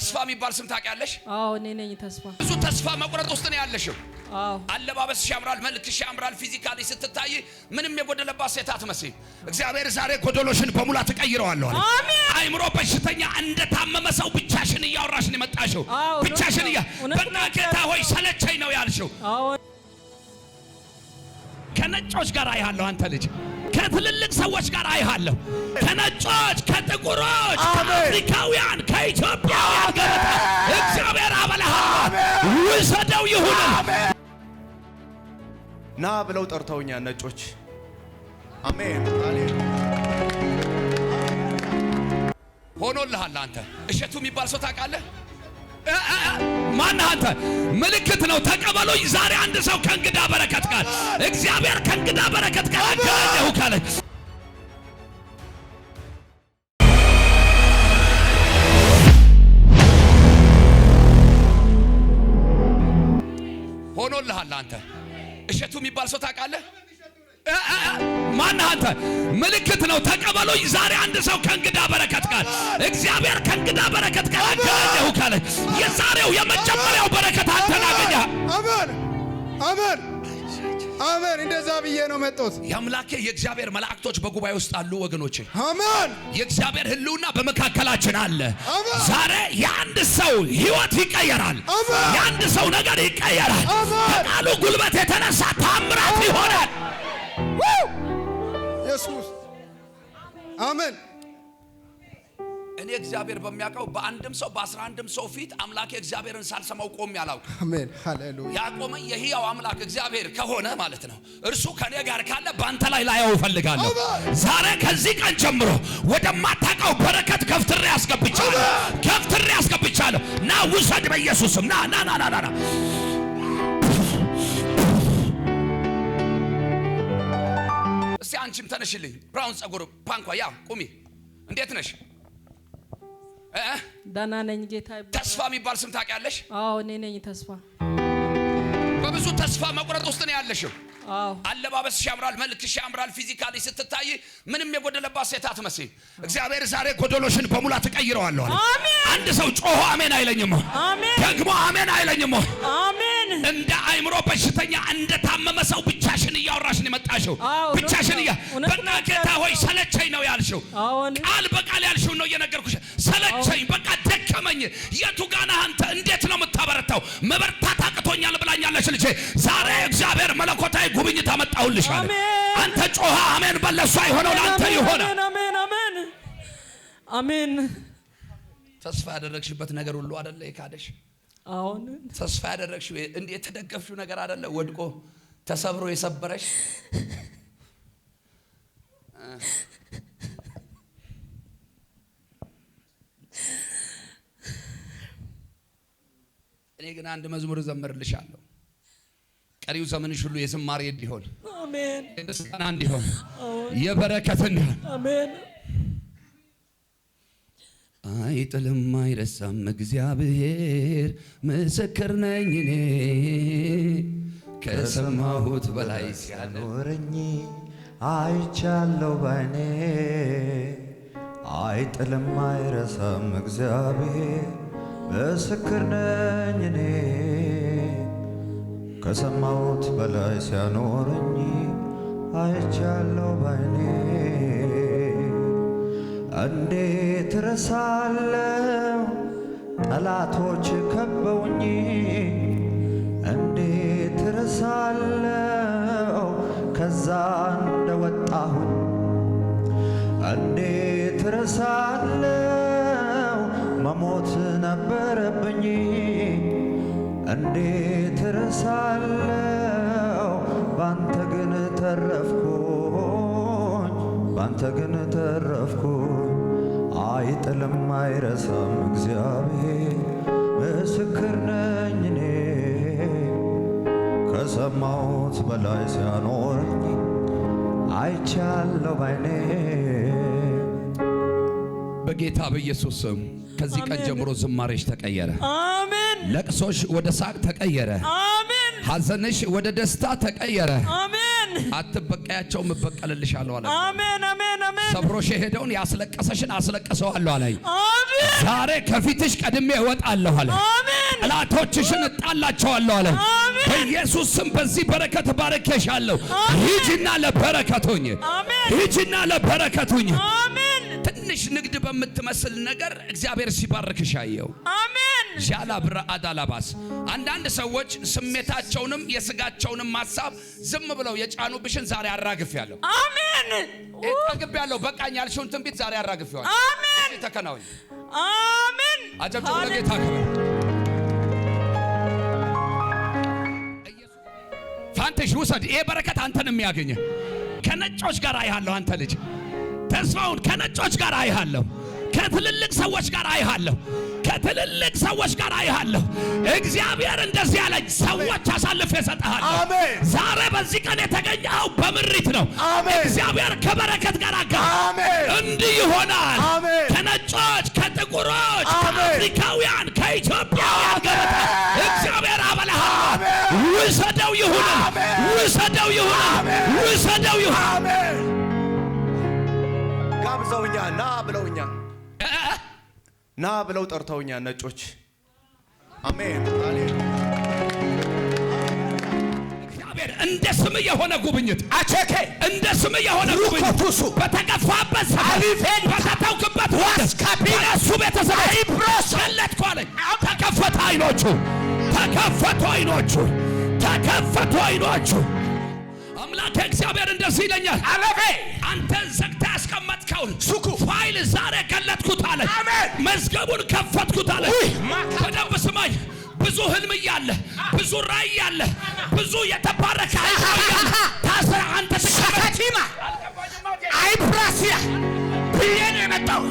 ተስፋ የሚባል ስም ታውቂያለሽ? አዎ እኔ ነኝ ተስፋ። ብዙ ተስፋ መቁረጥ ውስጥ ነው ያለሽው። አዎ አለባበስሽ ያምራል፣ መልክሽ ያምራል፣ ፊዚካሊ ስትታይ ምንም የጎደለባት ሴት አትመስይ። እግዚአብሔር ዛሬ ጎደሎሽን በሙላት ቀይረዋለሁ አለ። አሜን። አይምሮ በሽተኛ እንደታመመ ሰው ብቻሽን እያወራሽ ነው የመጣሽው። ብቻሽን በቃ ጌታ ሆይ ሰለቸኝ ነው ያልሽው። አዎ ከነጮች ጋር አይሃለሁ አንተ ልጅ፣ ከትልልቅ ሰዎች ጋር አይሃለሁ፣ ከነጮች፣ ከጥቁሮች፣ ከአፍሪካውያን፣ ከኢትዮጵያውያን ጋር እግዚአብሔር አበላሃለሁ። ውሰደው ይሁን ና ብለው ጠርተውኛል ነጮች። አሜን ሆኖልሃል። አንተ እሸቱ የሚባል ሰው ታውቃለህ? ማን አንተ? ምልክት ነው። ተቀበሉኝ። ዛሬ አንድ ሰው ከእንግዳ በረከት ጋር እግዚአብሔር ከእንግዳ በረከት ጋር አገናኘው ካለ ሆኖልሃል። አንተ እሸቱ የሚባል ሰው ታውቃለህ? ማን አንተ? ምልክት ነው። ተቀበሉኝ። ዛሬ አንድ ሰው ከእንግዳ በረከት ጋር እግዚአብሔር ከእንግዳ በረከት ጋር አገናኘው ካለ የዛሬው የመጀመሪያው በረከት አንተን አገኘ። አሜን አሜን አሜን። እንደዛ ብዬ ነው መጣሁት። የአምላኬ የእግዚአብሔር መላእክቶች በጉባኤ ውስጥ አሉ ወገኖቼ። አሜን። የእግዚአብሔር ሕልውና በመካከላችን አለ። ዛሬ የአንድ ሰው ሕይወት ይቀየራል። የአንድ ሰው ነገር ይቀየራል። ከቃሉ ጉልበት የተነሳ ታምራት ይሆናል። ኢየሱስ አሜን። እኔ እግዚአብሔር በሚያውቀው በአንድም ሰው በ11ም ሰው ፊት አምላኬ እግዚአብሔርን ሳልሰማው ቆሜ አላውቅም። አሜን ሃሌሉያ። ያቆመኝ የሕያው አምላክ እግዚአብሔር ከሆነ ማለት ነው። እርሱ ከኔ ጋር ካለ ባንተ ላይ ላየው እፈልጋለሁ። ዛሬ ከዚህ ቀን ጀምሮ ወደማታውቀው በረከት ገፍትሬ ያስገብቻለሁ። ና ውሰድ በኢየሱስም። ና እስቲ አንቺም ተነሽልኝ። ብራውን ጸጉር ፓንኳ ያ ቁሚ። እንዴት ነሽ? ደህና ነኝ ጌታ ይባርክ። ተስፋ የሚባል ስም ታውቂያለሽ? አዎ እኔ ነኝ ተስፋ። በብዙ ተስፋ መቁረጥ ውስጥ ነው ያለሽው። አዎ አለባበስሽ ያምራል፣ መልክሽ ያምራል፣ ፊዚካሊ ስትታይ ምንም የጎደለባት ሴት አትመስይ። እግዚአብሔር ዛሬ ጎደሎሽን በሙላት ቀይረዋለሁ አለ። አንድ ሰው ጮሆ አሜን አይለኝም? ደግሞ አሜን አይለኝም? አሜን። እንደ አይምሮ በሽተኛ እንደታመመ ሰው ብቻሽን እያወራሽ ነው የመጣሽው። ብቻሽን በቃ ጌታ ሆይ ሰለቸኝ ነው ያልሽው። ቃል በቃል ያልሽው ነው እየነገርኩሽ። ሰለቸኝ፣ በቃ ደከመኝ። የቱ ጋር ነህ አንተ? እንዴት ነው የምታበረታው? መበርታት አቅቶኛል ብላኛለች ልጄ። ዛሬ እግዚአብሔር መለኮታዊ ጉብኝት አመጣሁልሽ አለ። አንተ ጮሃ አሜን በለሷ የሆነው ለአንተ ይሆነ። አሜን። ተስፋ ያደረግሽበት ነገር ሁሉ አይደለ የካደሽ? አሁን ተስፋ ያደረግሽው እንዴ የተደገፍሽው ነገር አይደለ ወድቆ ተሰብሮ የሰበረሽ? እኔ ግን አንድ መዝሙር ዘምርልሻለሁ። ቀሪው ዘመንሽ ሁሉ የዝማሬ እንዲሆን፣ አሜን፣ የምስጋና እንዲሆን፣ የበረከት እንዲሆን። አሜን። አይጥልም አይረሳም እግዚአብሔር ምስክር ነኝ እኔ ከሰማሁት በላይ ሲያኖረኝ አይቻለው ባይኔ። አይጥልም አይረሳም እግዚአብሔር ምስክር ነኝ እኔ ከሰማሁት በላይ ሲያኖረኝ አይቻለው ባይኔ። እንዴት ረሳለው ጠላቶች ከበውኝ፣ እንዴት ረሳለው ከዛ እንደወጣሁኝ፣ እንዴት ረሳለው መሞት ነበረብኝ፣ እንዴት ረሳለው ባንተ ግን ተረፍኩኝ፣ ባንተ ግን ተረፍኩኝ። አይጥልም አይረሳም እግዚአብሔር ምስክር ነኝ እኔ ከሰማሁት በላይ ሲያኖረኝ አይቻለው ባይኔ። በጌታ በኢየሱስ ስም ከዚህ ቀን ጀምሮ ዝማሬሽ ተቀየረ። አሜን። ለቅሶሽ ወደ ሳቅ ተቀየረ። አሜን። ሐዘንሽ ወደ ደስታ ተቀየረ። አሜን። አትበቀያቸውም እበቀልልሻለሁ አለ። አሜን አሜን አሜን። ሰብሮሽ የሄደውን ያስለቀሰሽን አስለቀሰዋለሁ አለኝ። አሜን ዛሬ ከፊትሽ ቀድሜ እወጣለሁ አለ። አሜን ጠላቶችሽን እጣላቸዋለሁ አለ። በኢየሱስ ስም በዚህ በረከት ባረከሻለሁ። ሂጂና ለበረከቱኝ፣ ሂጂና ለበረከቱኝ። አሜን ትንሽ ንግድ በምትመስል ነገር እግዚአብሔር ሲባርክሽ አየሁ። አሜን ጃላብራ አዳላባስ አንዳንድ ሰዎች ስሜታቸውንም የስጋቸውንም ሐሳብ ዝም ብለው የጫኑብሽን ዛሬ አራግፌያለሁ። አሜን ጠግቤያለሁ። በቃኝ ያልሽውን ትንቢት ዛሬ አራግፌዋለሁ። አሜን ተከናወኝ። አሜን አጨብጭቡ ለጌታ ክብር። ፋንትሽ ውሰድ። ይሄ በረከት አንተን የሚያገኘ ከነጮች ጋር አይሃለሁ። አንተ ልጅ ተስፋውን ከነጮች ጋር አይሃለሁ። ከትልልቅ ሰዎች ጋር አይሃለሁ። ከትልልቅ ሰዎች ጋር አይሃለሁ። እግዚአብሔር እንደዚህ ያለኝ ሰዎች አሳልፌ እሰጥሃለሁ። አሜን። ዛሬ በዚህ ቀን የተገኘው በምሪት ነው። አሜን። እግዚአብሔር ከበረከት ጋር አጋ አሜን። እንዲህ ይሆናል። አሜን። ከነጮች፣ ከጥቁሮች፣ አሜን። ከአፍሪካውያን፣ ከኢትዮጵያውያን ገበታ እግዚአብሔር አበላሃል። ውሰደው ይሁን፣ ውሰደው ይሁን፣ ውሰደው ይሁን። አሜን። ጋብዘውኛል፣ ና ብለውኛል፣ ና ብለው ጠርተውኛል ነጮች። አሜን። እግዚአብሔር እንደ ስም የሆነ ጉብኝት አቸኬ እንደ ስም የሆነ ጉብኝት በተገፋበት ሰዓት በተተውክበት ወቅት በእሱ ቤተሰብ ኢብሮስ ገለጥኩ አለኝ። ተከፈቱ አይኖቹ፣ ተከፈቱ አይኖቹ፣ ተከፈቱ አይኖቹ። አምላክ እግዚአብሔር እንደዚህ ይለኛል። አለፌ አንተ ዘግታ ያስቀመጥከውን ሱቁ ፋይል ዛሬ ገለጥኩት አለ። አሜን። መዝገቡን ከፈትኩት አለ። በደንብ ስማኝ። ብዙ ህልም እያለ፣ ብዙ ራእይ እያለ፣ ብዙ የተባረከ አይያለ ታስረ አንተ ተከፈቲማ አይብራሲያ ብዬ ነው የመጣው፣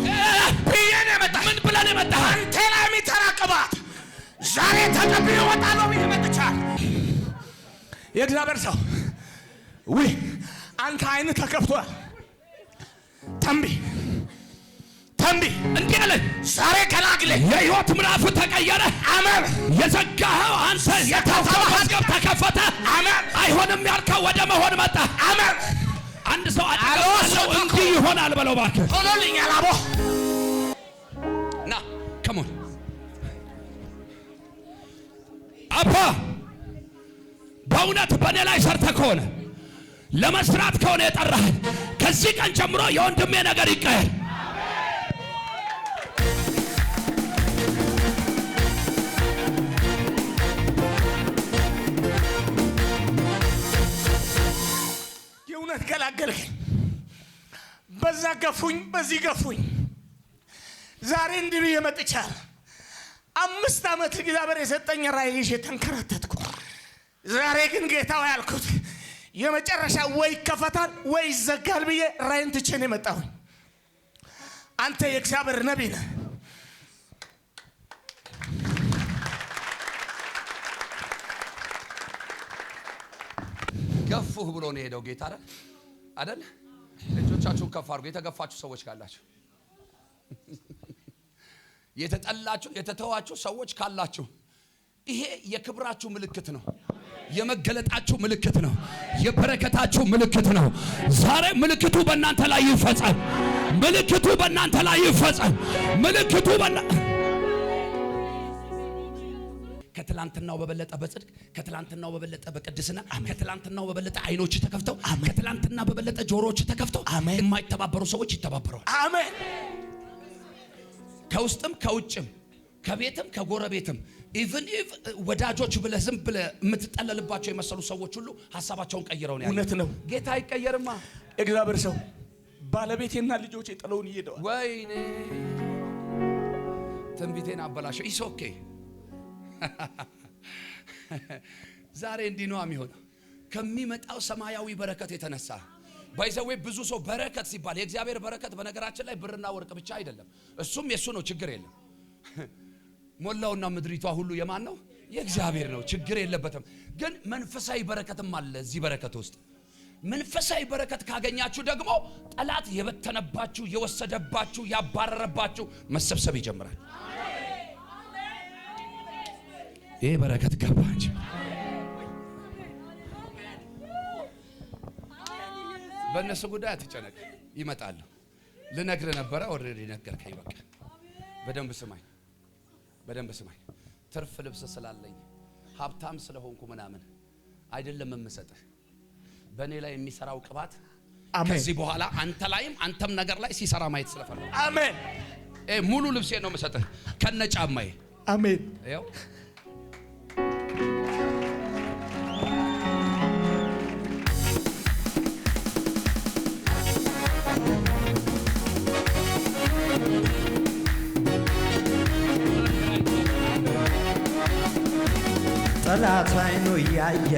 ብዬ ነው የመጣው። ምን ብለህ ነው የመጣው? አንተ ላይ የሚተራቅባት ዛሬ ተቀብዬ እወጣለሁ ብዬ መጥቻለሁ። የእግዚአብሔር ሰው ውይ አንተ አይን ተከፍቷል። ተንቢ እንዲህ አለ። ዛሬ ገላግሌ የህይወት ምዕራፍ ተቀየረ። አሜን። የዘጋኸው አንተ የተውከው መዝገብ ተከፈተ። አሜን። አይሆንም ያልከው ወደ መሆን መጣ። አሜን። አንድ ሰው አለው እንዲህ ይሆናል በለው እባክህ። ሆኖልኛል። አቦ ና ከሞን አባ በእውነት በእኔ ላይ ሰርተ ከሆነ ለመስራት ከሆነ የጠራህን ከዚህ ቀን ጀምሮ የወንድሜ ነገር ይቀየር። የእውነት ገላገልከኝ። በዛ ገፉኝ፣ በዚህ ገፉኝ። ዛሬ እንዲህ ብዬ መጥቻለሁ። 5 ዓመት እግዚአብሔር የሰጠኝ ራእይ ይዤ ተንከራተትኩ። ዛሬ ግን ጌታው ያልኩት የመጨረሻ ወይ ይከፈታል ወይ ይዘጋል ብዬ ራእይን ትቼ ነው የመጣሁኝ። አንተ የእግዚአብሔር ነቢይ ነህ። ገፉህ ብሎ ነው የሄደው ጌታ አይደል? እጆቻችሁን ከፍ አድርጉ። የተገፋችሁ ሰዎች ካላችሁ፣ የተጠላችሁ የተተዋችሁ ሰዎች ካላችሁ ይሄ የክብራችሁ ምልክት ነው። የመገለጣችሁ ምልክት ነው። የበረከታችሁ ምልክት ነው። ዛሬ ምልክቱ በእናንተ ላይ ይፈጸም። ምልክቱ በእናንተ ላይ ይፈጸም። ምልክቱ ከትላንትናው በበለጠ በጽድቅ፣ ከትላንትናው በበለጠ በቅድስና፣ ከትላንትናው በበለጠ አይኖች ተከፍተው፣ ከትላንትና በበለጠ ጆሮዎች ተከፍተው የማይተባበሩ ሰዎች ይተባበራሉ። አሜን። ከውስጥም ከውጭም ከቤትም ከጎረቤትም ኢቭን ወዳጆች ብለህ ዝም ብለህ የምትጠለልባቸው የመሰሉ ሰዎች ሁሉ ሐሳባቸውን ቀይረው ነው። እውነት ነው። ጌታ አይቀየርማ። እግዚአብሔር ሰው ባለቤቴና ልጆቼ ጥለውን ይሄዳል። ወይኔ ትንቢቴን አበላሸው። ኢስ ኦኬ። ዛሬ እንዲህ ነው የሚሆነው ከሚመጣው ሰማያዊ በረከት የተነሳ። ባይዘዌ ብዙ ሰው በረከት ሲባል የእግዚአብሔር በረከት በነገራችን ላይ ብርና ወርቅ ብቻ አይደለም። እሱም የሱ ነው፣ ችግር የለም። ሞላውና ምድሪቷ ሁሉ የማን ነው? የእግዚአብሔር ነው፣ ችግር የለበትም። ግን መንፈሳዊ በረከትም አለ እዚህ በረከት ውስጥ። መንፈሳዊ በረከት ካገኛችሁ ደግሞ ጠላት የበተነባችሁ፣ የወሰደባችሁ፣ ያባረረባችሁ መሰብሰብ ይጀምራል። ይሄ በረከት ገባ እንጂ በእነሱ ጉዳይ አትጨነቅ፣ ይመጣሉ። ልነግርህ ነበረ ኦሬዲ ነገርከኝ። በቃ በደንብ ስማኝ፣ በደንብ ስማኝ። ትርፍ ልብስ ስላለኝ ሀብታም ስለሆንኩ ምናምን አይደለም የምሰጥህ። በእኔ ላይ የሚሰራው ቅባት ከዚህ በኋላ አንተ ላይም አንተም ነገር ላይ ሲሰራ ማየት ስለፈለኩ አሜን። ሙሉ ልብሴ ነው የምሰጥህ ከነ ጫማዬ። አሜን። ያው ጠላት አይኑ እያየ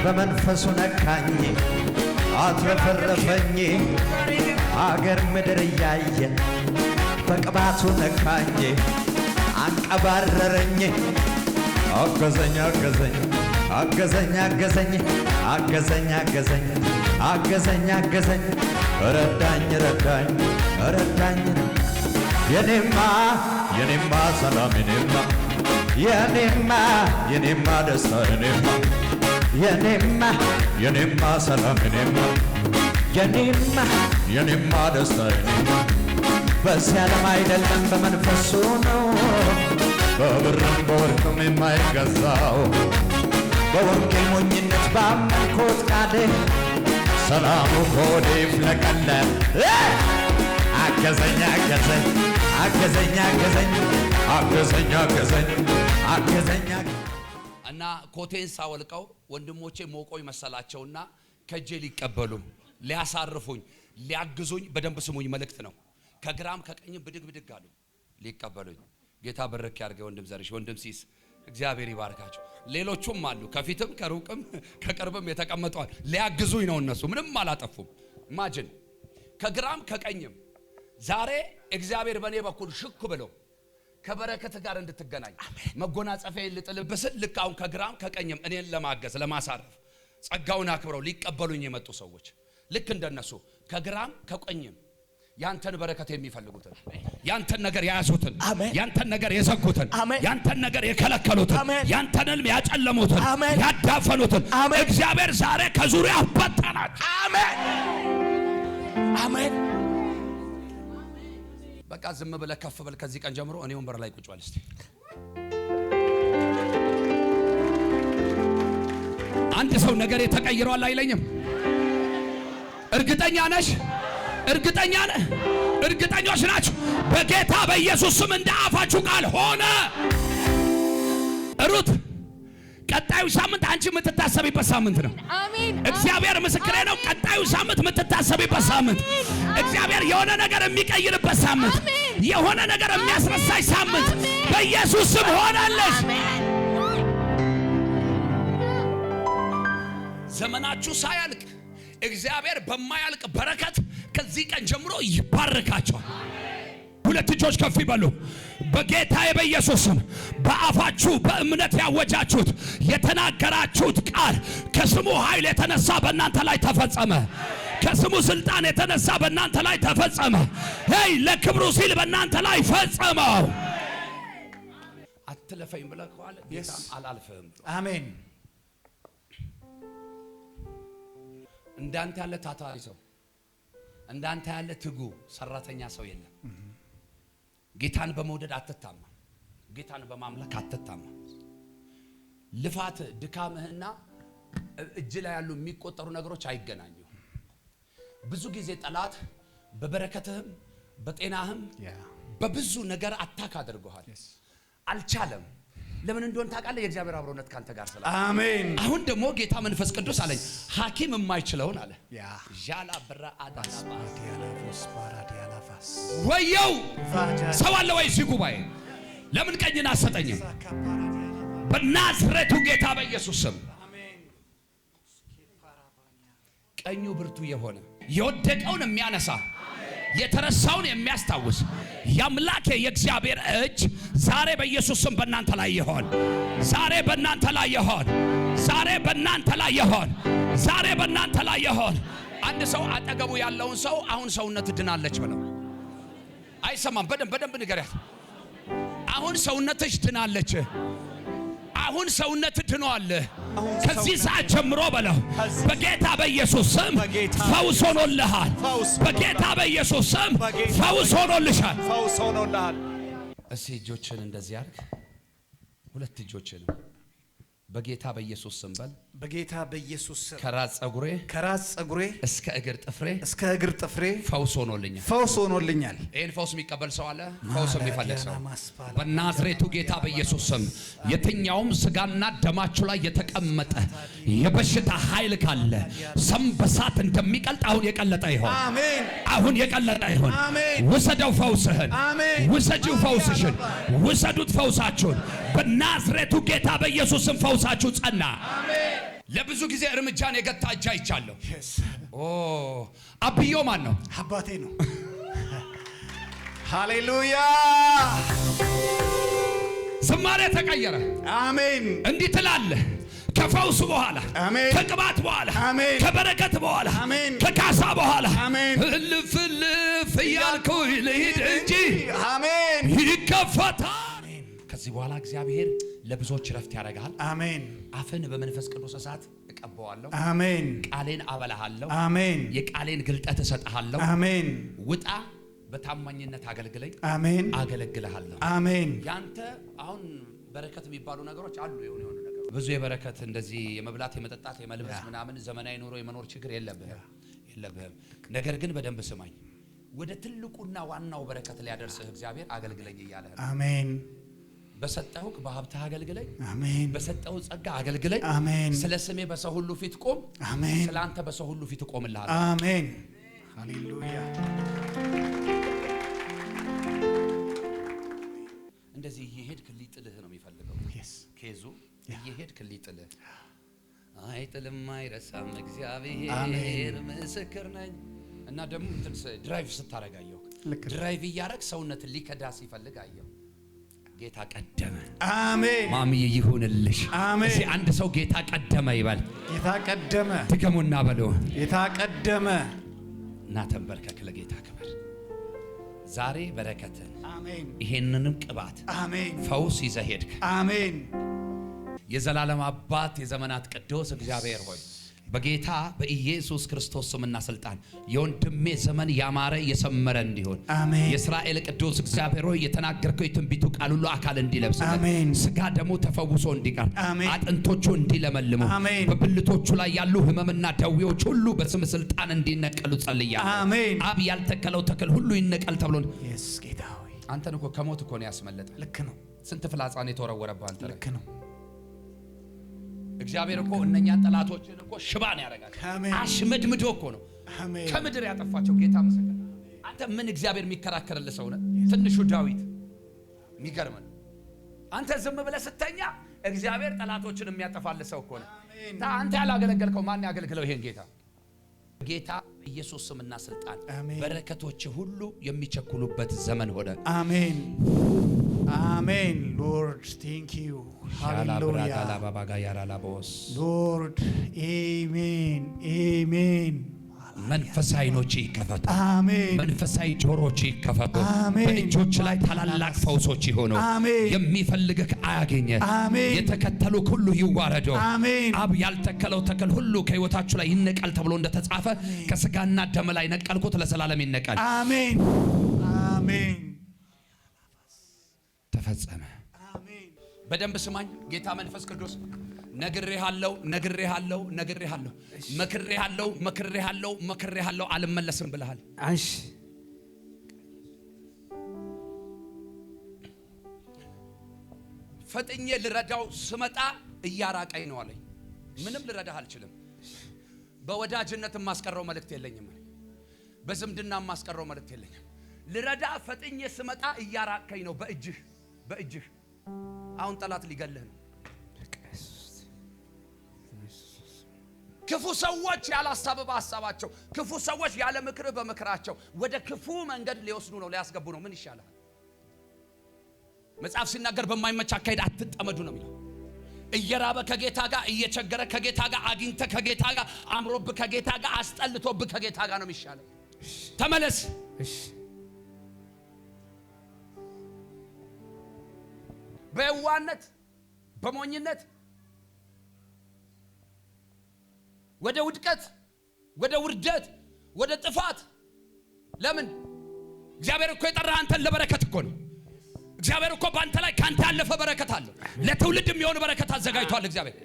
በመንፈሱ ነካኝ አትረፈረፈኝ። አገር ምድር እያየ በቅባቱ ነካኝ አንቀባረረኝ። አገዘኝ አገዘኝ አገዘኝ አገዘኝ አገዘኝ አገዘኝ አገዘኝ አገዘኝ ረዳኝ ረዳኝ ረዳኝ። የኔማ የኔማ ሰላም የኔማ የኔማ የኔማ ደስታ የኔማ የኔማ የኔማ ሰላም የኔማ የኔማ የኔማ ደስታ የኔማ በዚህ ዓለም አይደለም በመንፈሱ ነው። በብርም በወርቅም የማይገዛው በወንጌል ሞኝነት ባመንኮት ቃል ሰላሙ ከወዴ ይፍለቀለ። አገዘኝ አገዘኝ አገዘኝ አገዘኝ አገዘኝ አገዘኝ አገዘኝ። እና ኮቴን ሳወልቀው ወንድሞቼ ሞቆኝ መሰላቸውና ከጄ ሊቀበሉ ሊያሳርፉኝ ሊያግዙኝ፣ በደንብ ስሙኝ መልእክት ነው። ከግራም ከቀኝም ብድግ ብድግ አሉ ሊቀበሉኝ። ጌታ በረክ ያርገ ወንድም ዘርሽ፣ ወንድም ሲስ እግዚአብሔር ይባርካቸው። ሌሎቹም አሉ ከፊትም ከሩቅም ከቅርብም የተቀመጧል ሊያግዙኝ ነው። እነሱ ምንም አላጠፉም። ማጅን ከግራም ከቀኝም ዛሬ እግዚአብሔር በኔ በኩል ሽክ ብሎ ከበረከት ጋር እንድትገናኝ መጎናጸፊያን ልጥልብስል። ልክ አሁን ከግራም ከቀኝም እኔን ለማገዝ ለማሳረፍ ጸጋውን አክብረው ሊቀበሉኝ የመጡ ሰዎች ልክ እንደነሱ ከግራም ከቀኝም ያንተን በረከት የሚፈልጉትን ያንተን ነገር ያያዙትን ያንተን ነገር የዘጉትን ያንተን ነገር የከለከሉትን ያንተን ህልም ያጨለሙትን ያዳፈኑትን እግዚአብሔር ዛሬ ከዙሪያው በተናቸው። አሜን አሜን። በቃ ዝም ብለህ ከፍ በል። ከዚህ ቀን ጀምሮ እኔ ወንበር ላይ ቁጭ በል እስቲ። አንድ ሰው ነገር ተቀይሯል አይለኝም? እርግጠኛ ነሽ? እርግጠኛ ነህ? እርግጠኞች ናችሁ? በጌታ በኢየሱስ ስም እንደ አፋችሁ ቃል ሆነ። ሩት ቀጣዩ ሳምንት አንቺ የምትታሰቢበት ሳምንት ነው። አሜን። እግዚአብሔር ምስክሬ ነው። ቀጣዩ ሳምንት የምትታሰቢበት ሳምንት፣ እግዚአብሔር የሆነ ነገር የሚቀይርበት ሳምንት፣ የሆነ ነገር የሚያስረሳሽ ሳምንት በኢየሱስ ስም ሆነልሽ። ዘመናችሁ ሳያልቅ እግዚአብሔር በማያልቅ በረከት ከዚህ ቀን ጀምሮ ይባርካቸዋል። ሁለት እጆች ከፍ ይበሉ። በጌታዬ በኢየሱስ ስም በአፋችሁ በእምነት ያወጃችሁት የተናገራችሁት ቃል ከስሙ ኃይል የተነሳ በእናንተ ላይ ተፈጸመ። ከስሙ ስልጣን የተነሳ በእናንተ ላይ ተፈጸመ። ሄይ ለክብሩ ሲል በእናንተ ላይ ፈጸመው። አትለፈኝ ብለህ ከዋለ ጌታም አላልፍህም። አሜን። እንዳንተ ያለ ታታሪ ሰው፣ እንዳንተ ያለ ትጉ ሰራተኛ ሰው የለም። ጌታን በመውደድ አትታማ፣ ጌታን በማምለክ አትታማ። ልፋት ድካምህና እጅ ላይ ያሉ የሚቆጠሩ ነገሮች አይገናኙ። ብዙ ጊዜ ጠላት በበረከትህም በጤናህም በብዙ ነገር አታክ አድርጎሃል። አልቻለም። ለምን እንደሆነ ታውቃለህ? የእግዚአብሔር አብሮነት ካንተ ጋር ስላለ። አሜን። አሁን ደግሞ ጌታ መንፈስ ቅዱስ አለኝ ሐኪም የማይችለውን አለ ጃላ ብራ አዳላባስ ወየው ሰው አለ ወይ እዚህ ጉባኤ? ለምን ቀኝን አሰጠኝም? በናዝሬቱ ጌታ በኢየሱስ ስም ቀኙ ብርቱ የሆነ የወደቀውን የሚያነሳ የተረሳውን የሚያስታውስ የአምላኬ የእግዚአብሔር እጅ ዛሬ በኢየሱስ ስም በእናንተ ላይ ይሆን። ዛሬ በእናንተ ላይ ይሆን። ዛሬ በእናንተ ላይ ይሆን። ዛሬ በእናንተ ላይ ይሆን። አንድ ሰው አጠገቡ ያለውን ሰው አሁን ሰውነት ድናለች ብለው አይሰማም። በደንብ ንገሪያት። አሁን ሰውነትሽ ድናለች። አሁን ሰውነት ድኗል። ከዚህ ሰዓት ጀምሮ በለው በጌታ በኢየሱስ ስም ፈውስ ሆኖልሃል። በጌታ በኢየሱስ ስም ፈውስ ሆኖልሻል። ፈውስ ሆኖልሃል። እስቲ እጆችን እንደዚህ አድርግ። ሁለት እጆችን በጌታ በኢየሱስ ስም በል። በጌታ በኢየሱስ ስም ከራስ ጸጉሬ እስከ እግር ጥፍሬ ፈውስ ሆኖልኛል። ፈውስ ሆኖልኛል። ይሄን ፈውስ የሚቀበል ሰው አለ? ፈውስ የሚፈልግ ሰው በናዝሬቱ ጌታ በኢየሱስ ስም የትኛውም ስጋና ደማችሁ ላይ የተቀመጠ የበሽታ ኃይል ካለ ሰም በሳት እንደሚቀልጥ አሁን የቀለጠ ይሆን። አሜን። አሁን የቀለጠ ይሆን። ውሰደው ፈውስህን። ውሰጂው ፈውስሽን። ውሰዱት ፈውሳችሁን። በናዝሬቱ ጌታ በኢየሱስ ስም ፈውሳችሁ ጸና። ለብዙ ጊዜ እርምጃን የገታ እጅ አይቻለሁ። አብዮ ማን ነው? አባቴ ነው። ሃሌሉያ። ዝማሬ ተቀየረ። አሜን። እንዲህ ትላለህ ከፈውስ በኋላ፣ ከቅባት በኋላ፣ ከበረከት በኋላ፣ ከካሳ በኋላ እልፍ እልፍ እያልኩኝ ልሂድ እንጂ አሜን ይከፈታል። ከዚህ በኋላ እግዚአብሔር ለብዙዎች ረፍት ያደርጋል። አሜን። አፍን በመንፈስ ቅዱስ እሳት እቀበዋለሁ። አሜን። ቃሌን አበላሃለሁ። አሜን። የቃሌን ግልጠት እሰጥሃለሁ። አሜን። ውጣ፣ በታማኝነት አገልግለኝ። አሜን። አገለግልሃለሁ። አሜን። ያንተ አሁን በረከት የሚባሉ ነገሮች አሉ። የሆኑ ነገሮች ብዙ የበረከት እንደዚህ የመብላት የመጠጣት የመልበስ ምናምን ዘመናዊ ኑሮ የመኖር ችግር የለብህም። ነገር ግን በደንብ ስማኝ። ወደ ትልቁና ዋናው በረከት ሊያደርስህ እግዚአብሔር አገልግለኝ እያለ ነው። አሜን። በሰጠሁህ በሀብትህ አገልግለኝ። አሜን። በሰጠሁህ ጸጋ አገልግለኝ። አሜን። ስለ ስሜ በሰው ሁሉ ፊት ቆም። አሜን። ስለ አንተ በሰው ሁሉ ፊት ቆምልሃለሁ። አሜን። ሃሌሉያ። እንደዚህ እየሄድክ ሊጥልህ ነው የሚፈልገው። ኬዙ እየሄድክ ሊጥልህ። አይጥልም አይረሳም እግዚአብሔር ምስክር ነኝ። እና ደግሞ ድራይቭ ስታረጋየው ድራይቭ እያረግ ሰውነትን ሊከዳ ሲፈልግ አየው። ጌታ ቀደመ። አሜን። ማሚዬ ይሁንልሽ። አሜን። እዚህ አንድ ሰው ጌታ ቀደመ ይበል። ጌታ ቀደመ። ትገሙና በሉ ጌታ ቀደመ። እና ተንበርከክ ለጌታ ክብር። ዛሬ በረከትን፣ አሜን፣ ይሄንንም ቅባት፣ አሜን፣ ፈውስ ይዘህ ሄድክ። አሜን። የዘላለም አባት የዘመናት ቅዱስ እግዚአብሔር ሆይ በጌታ በኢየሱስ ክርስቶስ ስምና ስልጣን የወንድሜ ዘመን ያማረ የሰመረ እንዲሆን አሜን። የእስራኤል ቅዱስ እግዚአብሔር ሆይ የተናገርከው የትንቢቱ ቃል ሁሉ አካል እንዲለብስ፣ አሜን። ስጋ ደግሞ ተፈውሶ እንዲቀር፣ አሜን። አጥንቶቹ እንዲለመልሙ፣ አሜን። በብልቶቹ ላይ ያሉ ህመምና ደዌዎች ሁሉ በስም ስልጣን እንዲነቀሉ ጸልያለሁ። አሜን። አብ ያልተከለው ተክል ሁሉ ይነቀል ተብሎ ጌታ ሆይ አንተን እኮ ከሞት እኮ ነው ያስመለጠ። ልክ ነው። ስንት ፍላጻን የተወረወረብህ አንተ። ልክ ነው። እግዚአብሔር እኮ እነኛን ጠላቶችን እኮ ሽባን ያደርጋል። አሜን። አሽመድምዶ እኮ ነው አሜን። ከምድር ያጠፋቸው። ጌታ መሰከረ። አንተ ምን እግዚአብሔር የሚከራከርልህ ሰው ነህ? ትንሹ ዳዊት የሚገርም ነው። አንተ ዝም ብለህ ስተኛ እግዚአብሔር ጠላቶችን የሚያጠፋልህ ሰው እኮ ነው። አንተ ያላገለገልከው ማን ያገልግለው ይሄን ጌታ? ጌታ ኢየሱስ ስምና ስልጣን በረከቶች ሁሉ የሚቸኩሉበት ዘመን ሆነ። አሜን። አሜን። ሎርድ ቴንክ ዩ ሃሌሉያ ሎርድ አሜን አሜን። መንፈሳዊ ዓይኖች ይከፈቱ። አሜን። መንፈሳዊ ጆሮች ይከፈቱ። አሜን። በእጆች ላይ ታላላቅ ፈውሶች ይሆኑ። አሜን። የሚፈልግህ አያገኘ። አሜን። የተከተሉ ሁሉ ይዋረዱ። አሜን። አብ ያልተከለው ተክል ሁሉ ከሕይወታችሁ ላይ ይነቀል ተብሎ እንደተጻፈ ከስጋና ደም ላይ ነቀልኩት፣ ለዘላለም ይነቀል። አሜን አሜን። ተፈጸመ። አሜን። በደንብ ስማኝ። ጌታ መንፈስ ቅዱስ ነግሬሃለሁ፣ ነግሬሃለሁ፣ ነግሬሃለሁ፣ መክሬሃለሁ፣ መክሬሃለሁ፣ መክሬሃለሁ፣ አልመለስም ብለሃል። እሺ ፈጥኜ ልረዳው ስመጣ እያራቀኝ ነው አለኝ። ምንም ልረዳህ አልችልም። በወዳጅነት የማስቀረው መልእክት የለኝም። በዝምድና የማስቀረው መልእክት የለኝም። ልረዳ ፈጥኜ ስመጣ እያራቀኝ ነው። በእጅህ አሁን ጠላት ሊገልህ ነው። ክፉ ሰዎች ያለ ሐሳብ በሐሳባቸው፣ ክፉ ሰዎች ያለ ምክር በምክራቸው ወደ ክፉ መንገድ ሊወስዱ ነው፣ ሊያስገቡ ነው። ምን ይሻላል? መጽሐፍ ሲናገር በማይመች አካሄድ አትጠመዱ ነው የሚለው። እየራበ ከጌታ ጋር፣ እየቸገረ ከጌታ ጋር፣ አግኝተ ከጌታ ጋር፣ አምሮብ ከጌታ ጋር፣ አስጠልቶብ ከጌታ ጋር ነው የሚሻለው። ተመለስ። በየዋነት በሞኝነት ወደ ውድቀት፣ ወደ ውርደት፣ ወደ ጥፋት። ለምን? እግዚአብሔር እኮ የጠራህ አንተን ለበረከት እኮ ነው። እግዚአብሔር እኮ በአንተ ላይ ካንተ ያለፈ በረከት አለ። ለትውልድ የሚሆን በረከት አዘጋጅቷል እግዚአብሔር።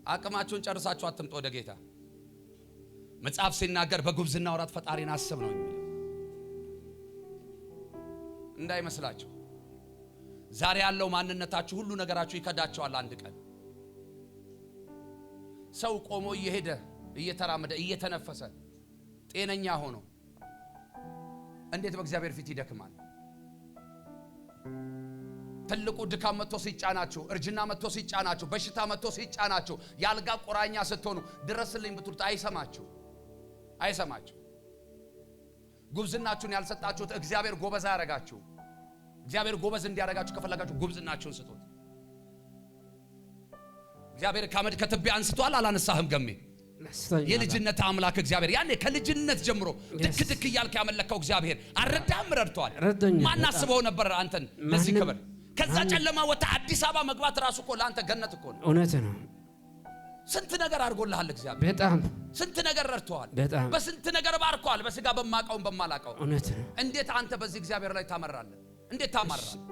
አቅማችሁን ጨርሳችሁ አትምጡ ወደ ጌታ። መጽሐፍ ሲናገር በጉብዝና ወራት ፈጣሪን አስብ ነው የሚለው። እንዳይመስላችሁ ዛሬ ያለው ማንነታችሁ ሁሉ ነገራችሁ ይከዳቸዋል አንድ ቀን። ሰው ቆሞ እየሄደ እየተራመደ እየተነፈሰ ጤነኛ ሆኖ እንዴት በእግዚአብሔር ፊት ይደክማል? ትልቁ ድካም መጥቶ ሲጫናችሁ፣ እርጅና መጥቶ ሲጫናችሁ፣ በሽታ መጥቶ ሲጫናችሁ፣ ያልጋ ቁራኛ ስትሆኑ ድረስልኝ ብትሉት አይሰማችሁ። ጉብዝናችሁን ያልሰጣችሁት እግዚአብሔር ጎበዝ ያረጋችሁ። እግዚአብሔር ጎበዝ እንዲያረጋችሁ ከፈለጋችሁ ጉብዝናችሁን ስጡት። እግዚአብሔር ከአመድ ከትቢያ አንስቷል አላነሳህም? ገሜ የልጅነት አምላክ እግዚአብሔር ያኔ ከልጅነት ጀምሮ ድክ እያልክ ያመለከው እግዚአብሔር አረዳህም? ረድቷል። ማን አስበው ነበር አንተን ለዚህ ክብር? ከዛ ጨለማ ወጣ አዲስ አበባ መግባት ራሱ እኮ ለአንተ ገነት እኮ ነው። እውነት ነው። ስንት ነገር አድርጎልሃል እግዚአብሔር። በጣም ስንት ነገር ረድቷል። በጣም በስንት ነገር ባርኳል። በስጋ በማቀውም በማላቀው። እውነት ነው። እንዴት አንተ በዚህ እግዚአብሔር ላይ ታመራለህ? እንዴት ታማራለህ?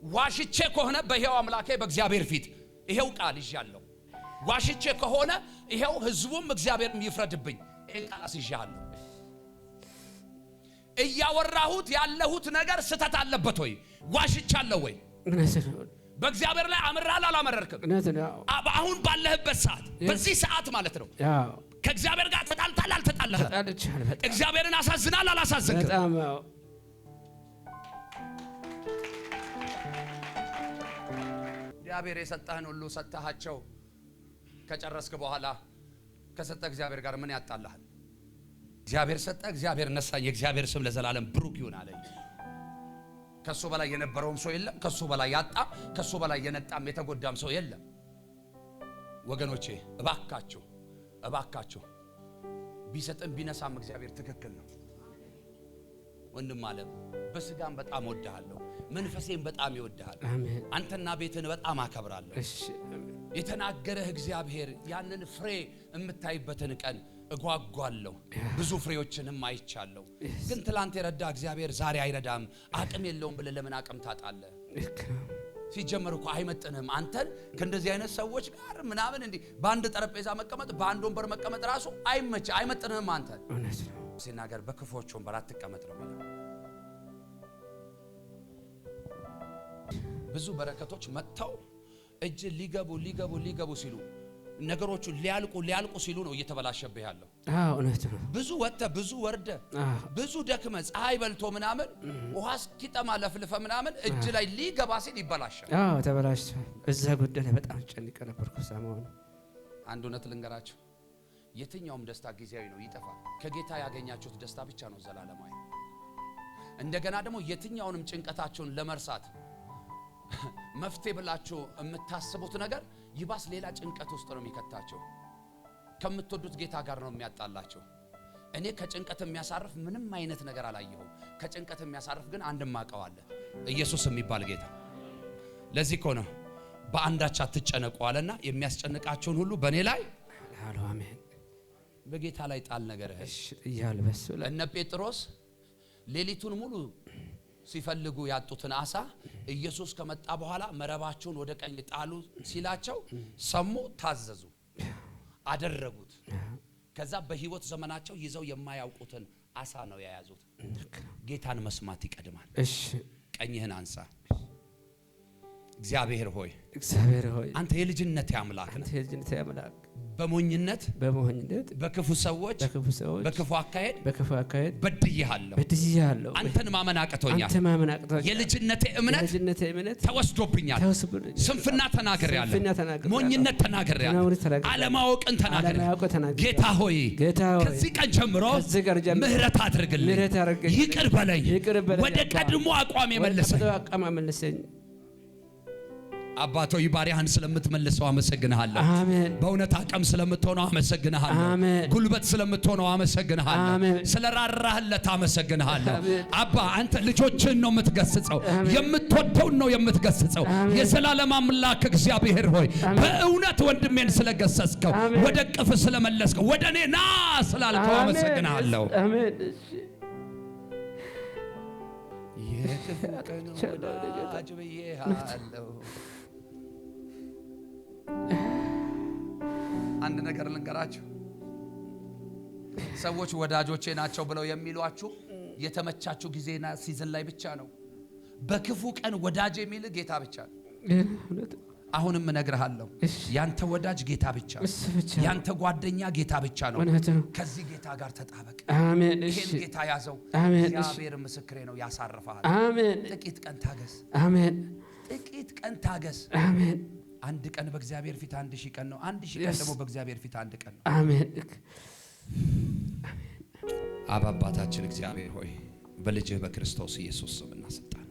ዋሽቼ ከሆነ በሕያው አምላኬ በእግዚአብሔር ፊት ይሄው ቃል ይዣለሁ። ዋሽቼ ከሆነ ይሄው ህዝቡም እግዚአብሔርም ይፍረድብኝ። ይሄን ቃል አስይዣለሁ። እያወራሁት ያለሁት ነገር ስተት አለበት ወይ? ዋሽቻለሁ ወይ? በእግዚአብሔር ላይ አምራል አላመረርክም? አሁን ባለህበት ሰዓት በዚህ ሰዓት ማለት ነው ከእግዚአብሔር ጋር ተጣልታል አልተጣላህም? እግዚአብሔርን አሳዝናል አላሳዝንክም? እግዚአብሔር የሰጠህን ሁሉ ሰጥተሃቸው ከጨረስክ በኋላ ከሰጠ እግዚአብሔር ጋር ምን ያጣላሃል? እግዚአብሔር ሰጠ፣ እግዚአብሔር ነሳኝ፣ የእግዚአብሔር ስም ለዘላለም ብሩክ ይሁን አለ። ከሱ በላይ የነበረውም ሰው የለም። ከሱ በላይ ያጣ፣ ከሱ በላይ የነጣም የተጎዳም ሰው የለም። ወገኖቼ እባካችሁ ቢሰጥም ቢነሳም እግዚአብሔር ትክክል ነው። ወንድም አለም በስጋም በጣም ወድሃለሁ፣ መንፈሴም በጣም ይወድሃል። አንተና ቤትን በጣም አከብራለሁ። የተናገረህ እግዚአብሔር ያንን ፍሬ የምታይበትን ቀን እጓጓለሁ። ብዙ ፍሬዎችንም አይቻለሁ። ግን ትላንት የረዳ እግዚአብሔር ዛሬ አይረዳም። አቅም የለውም ብለህ ለምን አቅም ታጣለህ? ሲጀመር እኮ አይመጥንህም። አንተን ከእንደዚህ አይነት ሰዎች ጋር ምናምን እንዲህ በአንድ ጠረጴዛ መቀመጥ፣ በአንድ ወንበር መቀመጥ ራሱ አይመጥንህም። አንተን ሲናገር በክፉዎች ወንበር አትቀመጥ ነው የሚለው። ብዙ በረከቶች መጥተው እጅ ሊገቡ ሲሉ ነገሮቹ ሊያልቁ ሲሉ ነው እየተበላሸብህ ያለው። እውነት ነው። ብዙ ወጥተህ ብዙ ወርደህ ብዙ ደክመህ ፀሐይ በልቶ ምናምን ውሃ እስኪጠማ ለፍልፈ ምናምን እጅ ላይ ሊገባ ሲል ይበላሻል። ተበላሽቶ እዛ ጉዳይ ላይ በጣም ጨንቄ ነበርኩ ሰሞኑን። አንድ እውነት ልንገራችሁ፣ የትኛውም ደስታ ጊዜያዊ ነው፣ ይጠፋል። ከጌታ ያገኛችሁት ደስታ ብቻ ነው ዘላለማዊ። እንደገና ደግሞ የትኛውንም ጭንቀታችሁን ለመርሳት መፍትሄ ብላችሁ የምታስቡት ነገር ይባስ ሌላ ጭንቀት ውስጥ ነው የሚከታቸው። ከምትወዱት ጌታ ጋር ነው የሚያጣላቸው። እኔ ከጭንቀት የሚያሳርፍ ምንም አይነት ነገር አላየሁም። ከጭንቀት የሚያሳርፍ ግን አንድም ማቀው አለ፣ ኢየሱስ የሚባል ጌታ። ለዚህ እኮ ነው በአንዳች አትጨነቁ አለና የሚያስጨንቃችሁን ሁሉ በእኔ ላይ አሜን፣ በጌታ ላይ ጣል ነገር እያለ በሱ ላይ እነ ጴጥሮስ ሌሊቱን ሙሉ ሲፈልጉ ያጡትን አሳ ኢየሱስ ከመጣ በኋላ መረባቸውን ወደ ቀኝ ጣሉ ሲላቸው ሰሙ፣ ታዘዙ፣ አደረጉት። ከዛ በህይወት ዘመናቸው ይዘው የማያውቁትን አሳ ነው የያዙት። ጌታን መስማት ይቀድማል። ቀኝህን አንሳ። እግዚአብሔር ሆይ አንተ የልጅነቴ አምላክ ነህ። በሞኝነት በክፉ ሰዎች በክፉ አካሄድ በድያለሁ። አንተን ማመን አቅቶኛል። የልጅነቴ እምነት ተወስዶብኛል። ስንፍና ተናግሬያለሁ፣ ሞኝነት ተናግሬያለሁ፣ አለማወቅን ተናግሬያለሁ። ጌታ ሆይ ከዚህ ቀን ጀምሮ ምህረት አድርግልኝ፣ ይቅር በለኝ፣ ወደ ቀድሞ አቋም የመለሰኝ አባቶ ባሪያህን ስለምትመልሰው አመሰግንሃለሁ። አሜን። በእውነት አቅም ስለምትሆነው አመሰግንሃለሁ። አሜን። ጉልበት ስለምትሆነው አመሰግንሃለሁ። አሜን። ስለራራህለት አመሰግንሃለሁ። አሜን። አባ አንተ ልጆችህን ነው የምትገስጸው፣ የምትወደውን ነው የምትገስጸው። የዘላለም አምላክ እግዚአብሔር ሆይ በእውነት ወንድሜን ስለገሰጽከው፣ ወደ ቅፍ ስለመለስከው፣ ወደ እኔ ና ስላልከው አመሰግንሃለሁ። አሜን። የክፉ ቀን ወዳጅ ብዬሃለሁ። አንድ ነገር ልንገራችሁ። ሰዎች ወዳጆቼ ናቸው ብለው የሚሏችሁ የተመቻችሁ ጊዜና ሲዝን ላይ ብቻ ነው። በክፉ ቀን ወዳጅ የሚል ጌታ ብቻ ነው። አሁንም እነግርሃለሁ፣ ያንተ ወዳጅ ጌታ ብቻ ነው። ያንተ ጓደኛ ጌታ ብቻ ነው። ከዚህ ጌታ ጋር ተጣበቅ። አሜን። ይሄን ጌታ ያዘው። እግዚአብሔር ምስክሬ ነው፣ ያሳርፋል። አሜን። ጥቂት ቀን ታገስ። አሜን። ጥቂት ቀን ታገስ። አሜን። አንድ ቀን በእግዚአብሔር ፊት 1000 ቀን ነው። 1000 ቀን ደግሞ በእግዚአብሔር ፊት አንድ ቀን ነው። አሜን። አባታችን እግዚአብሔር ሆይ በልጅህ በክርስቶስ ኢየሱስ ስምና ስልጣን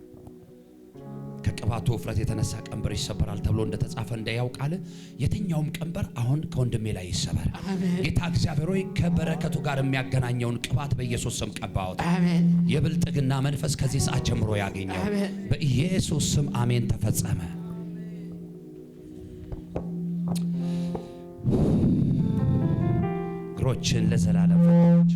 ከቅባቱ ውፍረት የተነሳ ቀንበር ይሰበራል ተብሎ እንደተጻፈ እንዳያው ቃል የትኛውም ቀንበር አሁን ከወንድሜ ላይ ይሰበር። ጌታ እግዚአብሔር ሆይ ከበረከቱ ጋር የሚያገናኘውን ቅባት በኢየሱስ ስም ቀባውት። የብልጥግና መንፈስ ከዚህ ሰዓት ጀምሮ ያገኘው በኢየሱስ ስም አሜን። ተፈጸመ። እግሮችን ለዘላለም ፈታች።